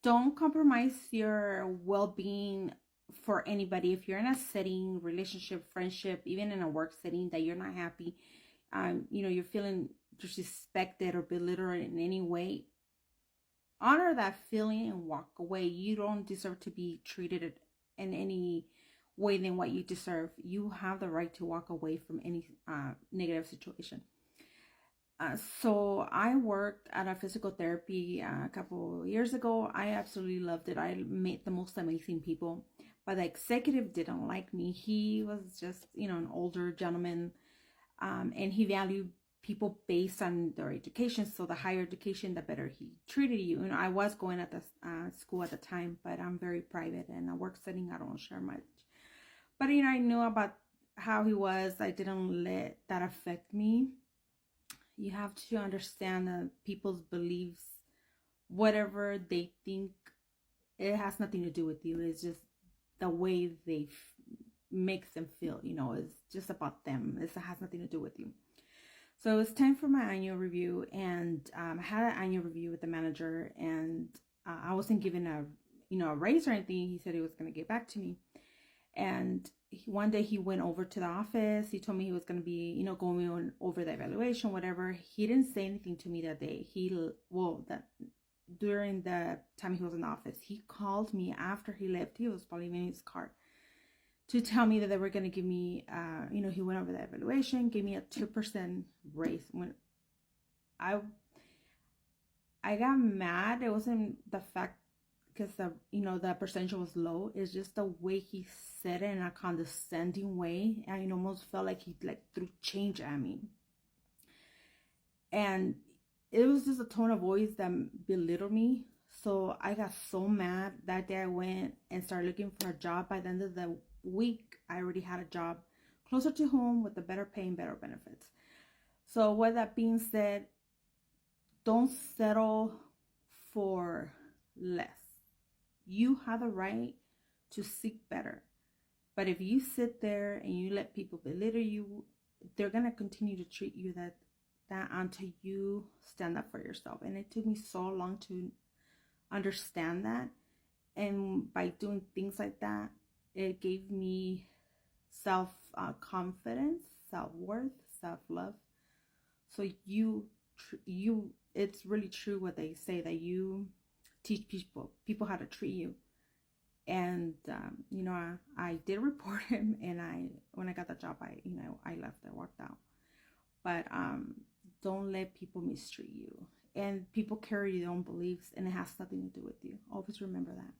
don't compromise your well-being for anybody. If you're in a setting, relationship, friendship, even in a work setting that you're not happy, you're feeling disrespected or belittled in any way, honor that feeling and walk away. You don't deserve to be treated in any way than what you deserve. You have the right to walk away from any negative situation. So I worked at a physical therapy a couple years ago. I absolutely loved it. I met the most amazing people, but the executive didn't like me. He was just, an older gentleman, and he valued people based on their education. So the higher education, the better he treated you. I was going at the school at the time, but I'm very private and a work setting. I don't share much. But I knew about how he was. I didn't let that affect me. You have to understand that people's beliefs, whatever they think, it has nothing to do with you. It's just the way they makes them feel. It's just about them. It has nothing to do with you. So it's time for my annual review, and I had an annual review with the manager, and I wasn't given a raise or anything. He said he was going to get back to me, and one day he went over to the office. He told me he was going to be, going over the evaluation, whatever. He didn't say anything to me that day. During the time he was in the office, he called me after he left. He was probably in his car to tell me that they were going to give me, he went over the evaluation, gave me a 2% raise. When I got mad, it wasn't the fact because the percentage was low. It's just the way he said it in a condescending way. I almost felt like he threw change at me. And it was just a tone of voice that belittled me. So I got so mad that day. I went and started looking for a job. By the end of the week, I already had a job closer to home with a better pay and better benefits. So with that being said, don't settle for less. You have the right to seek better. But if you sit there and you let people belittle you, they're going to continue to treat you that until you stand up for yourself. And it took me so long to understand that. And by doing things like that, it gave me self-confidence, self-worth, self-love. So it's really true what they say, that you teach people how to treat you. And I did report him, and when I got the job, I left. I walked out. But don't let people mistreat you. And people carry their own beliefs, and it has nothing to do with you. Always remember that.